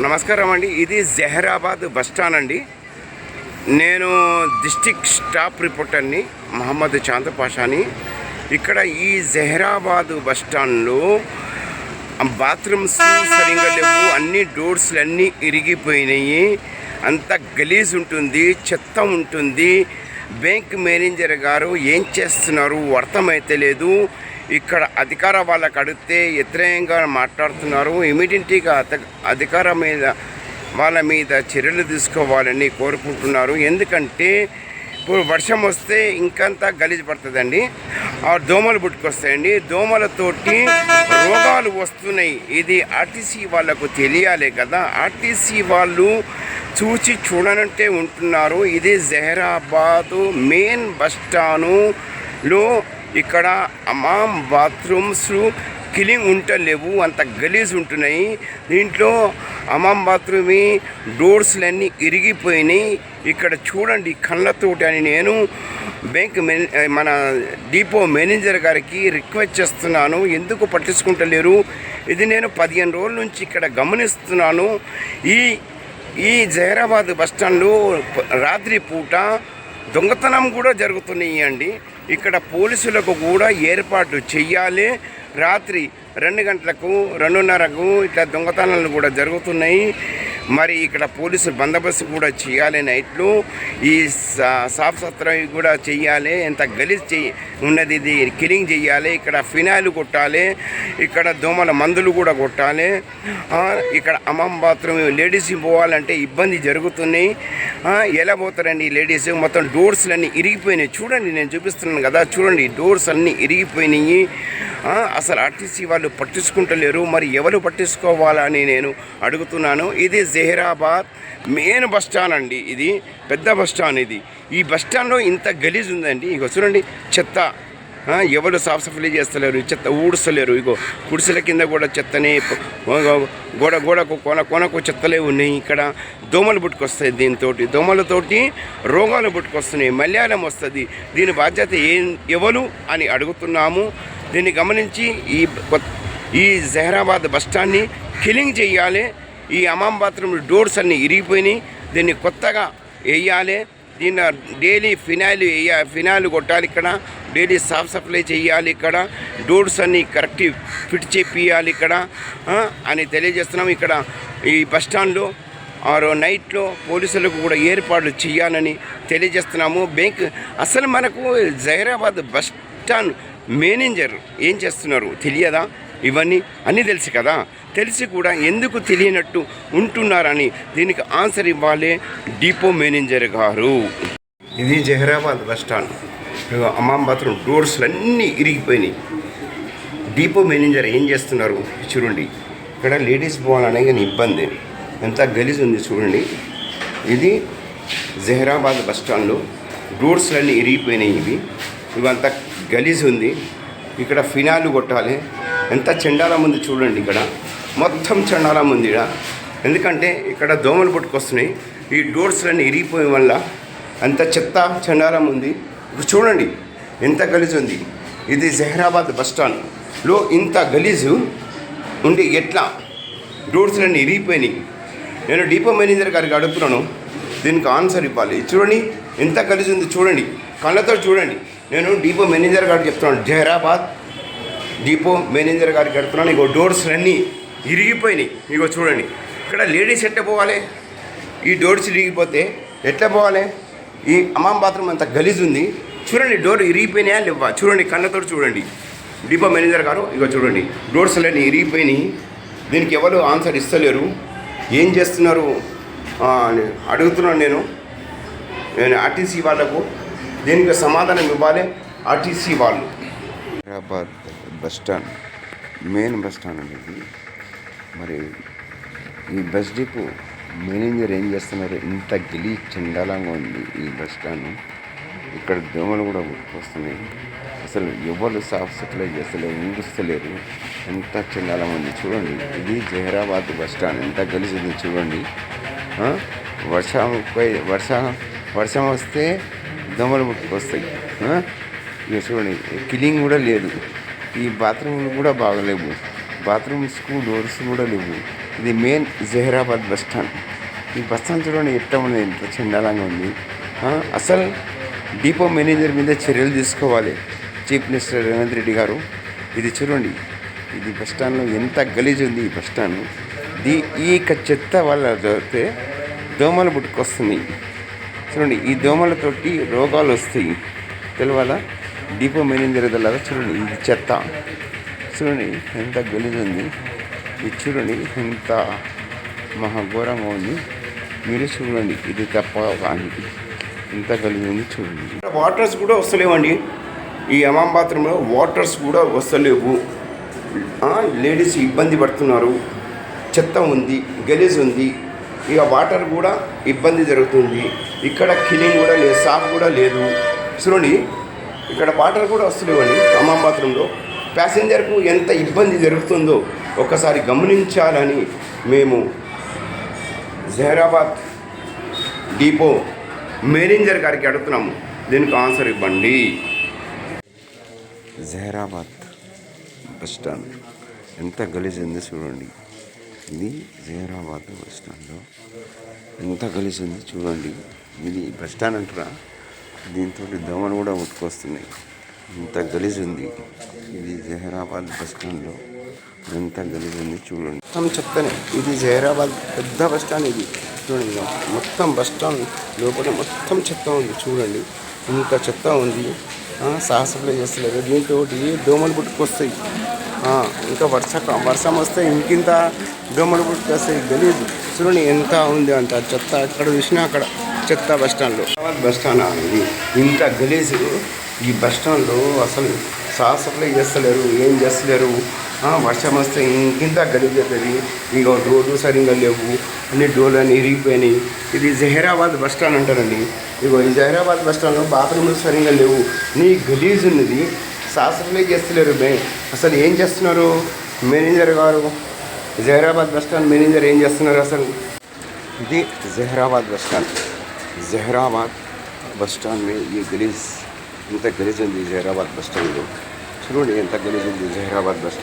నమస్కారం అండి. ఇది జహీరాబాద్ బస్టాండ్ అండి. నేను డిస్ట్రిక్ట్ స్టాఫ్ రిపోర్టర్ని మహమ్మద్ చాంద్ పాషాని. ఇక్కడ ఈ జహీరాబాద్ బస్టాండ్లో బాత్రూమ్స్ సరిగ్గా లేవు, అన్ని డోర్స్లు అన్నీ ఇరిగిపోయినాయి, అంత గలీజ్ ఉంటుంది, చెత్త ఉంటుంది. బ్యాంక్ మేనేజర్ గారు ఏం చేస్తున్నారు అర్థమైతే లేదు. ఇక్కడ అధికార వాళ్ళకి అడిగితే వ్యతిరేకంగా మాట్లాడుతున్నారు. ఇమీడియట్గా అధికార మీద వాళ్ళ మీద చర్యలు తీసుకోవాలని కోరుకుంటున్నారు. ఎందుకంటే ఇప్పుడు వర్షం వస్తే ఇంకంతా గలీజ్ పడుతుందండి. ఆ దోమలు పుట్టుకొస్తాయండి, దోమలతోటి రోగాలు వస్తున్నాయి. ఇది ఆర్టీసీ వాళ్ళకు తెలియాలి కదా. ఆర్టీసీ వాళ్ళు చూసి చూడనంటే ఉంటున్నారు. ఇది జహీరాబాద్ మెయిన్ బస్టాండులో ఇక్కడ అమామ్ బాత్రూమ్స్ క్లీన్ ఉంటలేవు, అంత గలీజ్ ఉంటున్నాయి. దీంట్లో అమామ్ బాత్రూమ్ డోర్స్లన్నీ ఇరిగిపోయినాయి. ఇక్కడ చూడండి కళ్ళతోటి అని నేను బ్యాంక్ మన డిపో మేనేజర్ గారికి రిక్వెస్ట్ చేస్తున్నాను, ఎందుకు పట్టించుకుంటలేరు. ఇది నేను 15 రోజుల నుంచి ఇక్కడ గమనిస్తున్నాను. ఈ జహీరాబాద్ బస్టాండ్లో రాత్రి పూట దొంగతనం కూడా జరుగుతున్నాయి అండి. ఇక్కడ పోలీసులకు కూడా ఏర్పాటు చెయ్యాలి. రాత్రి 2 గంటలకు 2:30కు ఇట్లా దొంగతనాలు కూడా జరుగుతున్నాయి. మరి ఇక్కడ పోలీసు బందోబస్తు కూడా చేయాలి. నైట్లో ఈ సాఫ్ సత్రవి కూడా చెయ్యాలి. ఎంత గలీజ్ ఉన్నది ఇది క్లీనింగ్ చేయాలి. ఇక్కడ ఫినాయిల్ కొట్టాలి, ఇక్కడ దోమల మందులు కూడా కొట్టాలి. ఇక్కడ అమ్మమ్మ బాత్రూమ్ లేడీస్ పోవాలంటే ఇబ్బంది జరుగుతున్నాయి. ఎలా పోతారండి లేడీస్? మొత్తం డోర్స్లన్నీ ఇరిగిపోయినాయి. చూడండి, నేను చూపిస్తున్నాను కదా, చూడండి డోర్స్ అన్నీ ఇరిగిపోయినాయి. అసలు ఆర్టీసీ వాళ్ళు పట్టించుకుంటలేరు. మరి ఎవరు పట్టించుకోవాలని నేను అడుగుతున్నాను. ఇది జహీరాబాద్ మెయిన్ బస్టాండ్ అండి. ఇది పెద్ద బస్టాండ్. ఈ బస్టాండ్లో ఇంత గలీజ్ ఉందండి. ఇగో చూడండి, చెత్త ఎవరు సాఫ్ సఫాయి చేస్తలేరు, చెత్త ఊడుస్తలేరు. ఇగో కుడిసెల కింద కూడా చెత్తనే, గోడకు కొనకు చెత్తలే ఉన్నాయి. ఇక్కడ దోమలు పుట్టుకొస్తాయి. దోమలతోటి రోగాలు పుట్టుకొస్తున్నాయి, మలయాళం వస్తుంది. దీని బాధ్యత ఎవరు అని అడుగుతున్నాము. దీన్ని గమనించి ఈ జహీరాబాద్ బస్టాండ్ని క్లీనింగ్ చేయాలి. ఈ అమామ్ బాత్రూమ్ డోర్స్ అన్నీ ఇరిగిపోయినాయి, దీన్ని కొత్తగా వేయాలి. దీన్ని డైలీ ఫినాయిల్ కొట్టాలి. ఇక్కడ డైలీ సాఫ్ సప్లై చేయాలి. ఇక్కడ డోర్స్ అన్నీ కరెక్ట్ ఫిట్ చేపియాలి ఇక్కడ అని తెలియజేస్తున్నాం. ఇక్కడ ఈ బస్టాండ్లో నైట్లో పోలీసులకు కూడా ఏర్పాట్లు చేయాలని తెలియజేస్తున్నాము. బ్యాంక్ అసలు మనకు జహీరాబాద్ బస్టాండ్ మేనేజర్ ఏం చేస్తున్నారు తెలియదా? ఇవన్నీ అన్నీ తెలుసు కదా, తెలిసి కూడా ఎందుకు తెలియనట్టు ఉంటున్నారని దీనికి ఆన్సర్ ఇవ్వాలి డిపో మేనేజర్ గారు. ఇది జహీరాబాద్ బస్టాండ్. అమ్మాం బాత్రూమ్ డోర్స్లు అన్నీ ఇరిగిపోయినాయి. డిపో మేనేజర్ ఏం చేస్తున్నారు చూడండి. ఇక్కడ లేడీస్ పోవాలనే కానీ ఇబ్బంది, ఎంత గలీజ్ ఉంది చూడండి. ఇది జహీరాబాద్ బస్టాండ్లో డోర్స్లన్నీ ఇరిగిపోయినాయి. ఇవంతా గలీజ్ ఉంది. ఇక్కడ ఫినాయిల్ కొట్టాలి. ఎంత చెండాలం ఉంది చూడండి. ఇక్కడ మొత్తం చెండాలం ఉంది ఇక్కడ. ఎందుకంటే ఇక్కడ దోమలు పుట్టుకొస్తున్నాయి. ఈ డోర్స్లన్నీ ఇరిగిపోయే వల్ల అంత చెత్త చెండాలం ఉంది. ఇప్పుడు చూడండి ఎంత గలీజ్ ఉంది. ఇది జహీరాబాద్ బస్టాండ్లో ఇంత గలీజు ఉండి ఎట్లా డోర్స్లన్నీ ఇరిగిపోయినాయి. నేను డిపో మేనేజర్ గారికి అడుగుతున్నాను, దీనికి ఆన్సర్ ఇవ్వాలి. చూడండి ఎంత గలీజ్ ఉంది చూడండి, కళ్ళతో చూడండి. నేను డిపో మేనేజర్ గారికి చెప్తున్నాను, జహీరాబాద్ డిపో మేనేజర్ గారికి చెప్తున్నాను. ఇగో డోర్స్లన్నీ ఇరిగిపోయినాయి. ఇగో చూడండి, ఇక్కడ లేడీస్ ఎట్లా పోవాలి? ఈ డోర్స్ ఇరిగిపోతే ఎట్లా పోవాలి? ఈ అమ్మాం బాత్రూమ్ అంత గలీజ్ ఉంది చూడండి. డోర్ ఇరిగిపోయినాయా లేవా చూడండి, కళ్ళతో చూడండి. డిపో మేనేజర్ గారు ఇగో చూడండి, డోర్స్లన్నీ ఇరిగిపోయినాయి. దీనికి ఎవరు ఆన్సర్ ఇస్తలేరు. ఏం చేస్తున్నారు అడుగుతున్నాను నేను ఆర్టీసీ వాళ్ళకు. దీనికి సమాధానం ఇవ్వాలి ఆర్టీసీ వాళ్ళు. హైదరాబాద్ బస్టాండ్ మెయిన్ బస్టాండ్ అనేది. మరి ఈ బస్ డిపో మేనేజర్ ఏం చేస్తున్నారు? ఇంత గలీజ్ చండాలంగా ఉంది ఈ బస్టాండ్. ఇక్కడ దోమలు కూడా వస్తున్నాయి. అసలు ఎవరు సాఫ్ సప్లై చేస్తలేరు, ఊడుస్తలేరు. ఎంత చండాలం ఉంది చూడండి. ఇది జహీరాబాద్ బస్టాండ్ ఎంత గలీజ్ ఉంది చూడండి. వర్షం వస్తే దోమలు పుట్టుకొస్తాయి. ఇక చూడండి, క్లీనింగ్ కూడా లేదు. ఈ బాత్రూమ్లు కూడా బాగలేవు. బాత్రూమ్స్కు డోర్స్ కూడా లేవు. ఇది మెయిన్ జహీరాబాద్ బస్ స్టాండ్. ఈ బస్ స్టాండ్ చూడండి ఎట్లా ఉంది, ఎంత చండాలంగా ఉంది. అసలు డిపో మేనేజర్ మీద చర్యలు తీసుకోవాలి చీఫ్ మినిస్టర్ రేవంత్ రెడ్డి గారు. ఇది చూడండి, ఇది బస్ స్టాండ్లో ఎంత గలీజ్ ఉంది ఈ బస్ స్టాండ్. ఈ చెత్త వల్ల జరిగితే దోమలు పుట్టుకొస్తున్నాయి. చూడండి, ఈ దోమలతోటి రోగాలు వస్తాయి తెలియదా? డిపో మేనేజర్ లాగా చూడండి, ఇది చెత్త చూడండి ఎంత గలీజ్ ఉంది. ఇది చూడండి ఎంత మహాఘోరంగా ఉంది. మీరే చూడండి, ఇది తప్ప కానీ ఎంత గలీజ్ ఉంది చూడండి. వాటర్స్ కూడా వస్తలేవండి. ఈ హమాం బాత్రూంలో వాటర్స్ కూడా వస్తలేవు. లేడీస్ ఇబ్బంది పడుతున్నారు. చెత్త ఉంది, గలీజ్ ఉంది. ఇక వాటర్ కూడా ఇబ్బంది జరుగుతుంది. ఇక్కడ క్లీనింగ్ కూడా లేదు, సాఫ్ కూడా లేదు. చూడండి, ఇక్కడ వాటర్ కూడా వస్తలేవండి హమాం బాత్రూంలో. ప్యాసింజర్కు ఎంత ఇబ్బంది జరుగుతుందో ఒకసారి గమనించాలని మేము జహీరాబాద్ డిపో మేనేజర్ గారికి అడుగుతున్నాము. దీనికి ఆన్సర్ ఇవ్వండి. జహీరాబాద్ బస్ స్టాండ్ ఎంత గలీజ్ ఉంది చూడండి. ఇది జహీరాబాద్ బస్ స్టాండ్లో ఎంత గలీజ్ ఉంది చూడండి. ఇది బస్ స్టాండ్ అంటారా? దీంతో దోమలు కూడా ఉట్టుకొస్తున్నాయి. ఎంత గలీజ్ ఉంది. ఇది జహీరాబాద్ బస్ స్టాండ్లో ఎంత గలీజ్ ఉంది చూడండి. మొత్తం చెత్తనే. ఇది జహీరాబాద్ పెద్ద బస్ స్టాండ్. ఇది చూడండి, మొత్తం బస్ స్టాండ్ లోపల మొత్తం చెత్త ఉంది చూడండి. ఇంత చెత్త ఉంది. సాహసంలో చేస్తలేదు. దీంతో దోమలు పుట్టుకొస్తాయి. ఇంకా వర్షం వస్తే ఇంకింత దోమలు పుట్టుకొస్తాయి. గలీజ్ చూడండి ఎంత ఉంది, అంత చెత్త. ఎక్కడ చూసినా అక్కడ చెత్త బస్ స్టాండ్లో. బస్ స్టాండ్ ఇది ఇంత గలీజ్. ఈ బస్ స్టాండ్లో అసలు సాహసంలో చేస్తలేరు, ఏం చేస్తలేరు. వర్షం వస్తే ఇంకింత గలీజ్ అవుతుంది. ఇక రోడ్లు సరిగ్గా లేవు, అన్ని డోర్లు అన్నీ ఇరిగిపోయినాయి. ఇది జహీరాబాద్ బస్ స్టాండ్ అంటారండి. ఇగో ఈ జహీరాబాద్ బస్ స్టాండ్లో బాత్రూమ్లు సరిగ్గా లేవు. నీ గలీజ్ ఉన్నది, సాహసంలో చేస్తలేరు. అసలు ఏం చేస్తున్నారు మేనేజర్ గారు? జహీరాబాద్ బస్ స్టాండ్ మేనేజర్ ఏం చేస్తున్నారు అసలు? ఇది Zaheerabad bus stand. Zaheerabad bus stand में ये गलीज इंत गलीज ఉంది జహీరాబాద్ బస్ స్టాండ్లో. చూడండి ఎంత గలీజ్ ఉంది జహీరాబాద్ బస్ స్టాండ్.